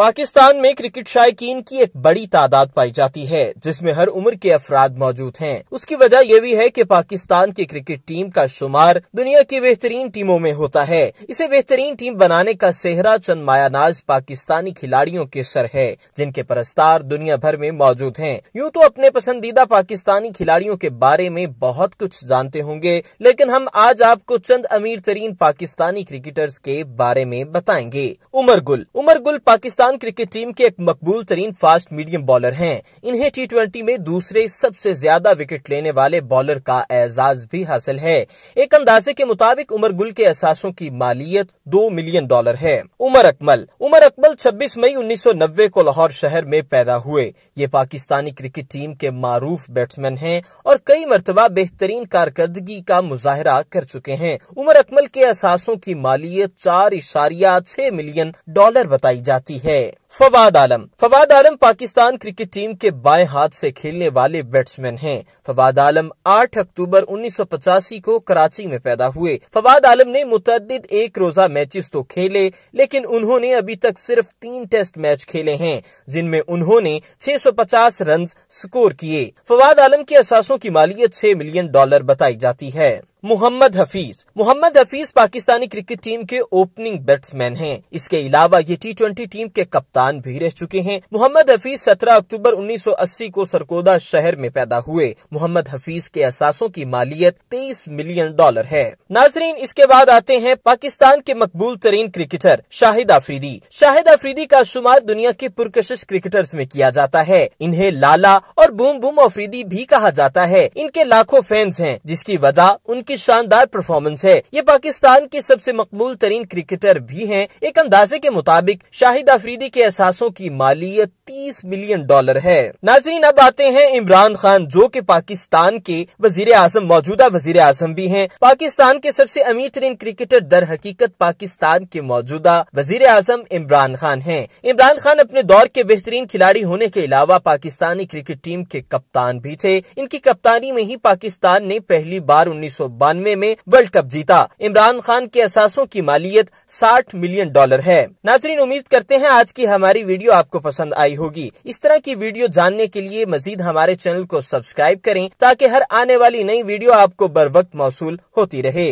पाकिस्तान में क्रिकेट शायकीन की एक बड़ी तादाद पाई जाती है, जिसमें हर उम्र के अफराद मौजूद हैं। उसकी वजह यह भी है कि पाकिस्तान की क्रिकेट टीम का शुमार दुनिया की बेहतरीन टीमों में होता है। इसे बेहतरीन टीम बनाने का सेहरा चंद मायानाज पाकिस्तानी खिलाड़ियों के सर है, जिनके परस्तार दुनिया भर में मौजूद हैं। यूं तो अपने पसंदीदा पाकिस्तानी खिलाड़ियों के बारे में बहुत कुछ जानते होंगे, लेकिन हम आज आपको चंद अमीर तरीन पाकिस्तानी क्रिकेटर्स के बारे में बताएंगे। उमर गुल पाकिस्तान क्रिकेट टीम के एक मकबूल तरीन फास्ट मीडियम बॉलर हैं। इन्हें T20 में दूसरे सबसे ज्यादा विकेट लेने वाले बॉलर का एजाज भी हासिल है। एक अंदाजे के मुताबिक उमर गुल के असासों की मालियत $2 मिलियन है। उमर अकमल 26 मई 1990 को लाहौर शहर में पैदा हुए। ये पाकिस्तानी क्रिकेट टीम के मारूफ बैट्समैन हैं और कई मरतबा बेहतरीन कारकर्दगी का मुजाहरा कर चुके हैं। उमर अकमल के असासों की मालियत $4.6 मिलियन बताई जाती है। फवाद आलम पाकिस्तान क्रिकेट टीम के बाएं हाथ से खेलने वाले बैट्समैन हैं। फवाद आलम 8 अक्टूबर 1985 को कराची में पैदा हुए। फवाद आलम ने मुतअद्दिद एक रोजा मैचेस तो खेले, लेकिन उन्होंने अभी तक सिर्फ 3 टेस्ट मैच खेले हैं, जिनमें उन्होंने 650 रन स्कोर किए। फवाद आलम के असासों की मालियत $6 मिलियन बताई जाती है। मोहम्मद हफीज पाकिस्तानी क्रिकेट टीम के ओपनिंग बैट्समैन हैं। इसके अलावा ये T20 टीम के कप्तान भी रह चुके हैं। मोहम्मद हफीज 17 अक्टूबर 1980 को सरकोदा शहर में पैदा हुए। मोहम्मद हफीज के असासों की मालियत $23 मिलियन है। नाजरीन, इसके बाद आते हैं पाकिस्तान के मकबूल तरीन क्रिकेटर शाहिद आफरीदी का शुमार दुनिया के पुरकशिश क्रिकेटर्स में किया जाता है। इन्हें लाला और बूम बूम आफरीदी भी कहा जाता है। इनके लाखों फैंस हैं, जिसकी वजह उनकी शानदार परफॉर्मेंस है। ये पाकिस्तान के सबसे मकबूल तरीन क्रिकेटर भी हैं। एक अंदाजे के मुताबिक शाहिद आफरीदी के असासों की मालियत $30 मिलियन है। नाज़रीन, अब आते हैं इमरान खान, जो कि पाकिस्तान के मौजूदा वजीर आजम भी हैं। पाकिस्तान के सबसे अमीर तरीन क्रिकेटर दर हकीकत पाकिस्तान के मौजूदा वजीर आजम इमरान खान हैं। इमरान खान अपने दौर के बेहतरीन खिलाड़ी होने के अलावा पाकिस्तानी क्रिकेट टीम के कप्तान भी थे। इनकी कप्तानी में ही पाकिस्तान ने पहली बार 1992 में वर्ल्ड कप जीता। इमरान खान के असासों की मालियत $60 मिलियन है। नाज़रीन, उम्मीद करते हैं आज की हमारी वीडियो आपको पसंद आई होगी। इस तरह की वीडियो जानने के लिए मजीद हमारे चैनल को सब्सक्राइब करें, ताकि हर आने वाली नई वीडियो आपको बर वक्त मौसूल होती रहे।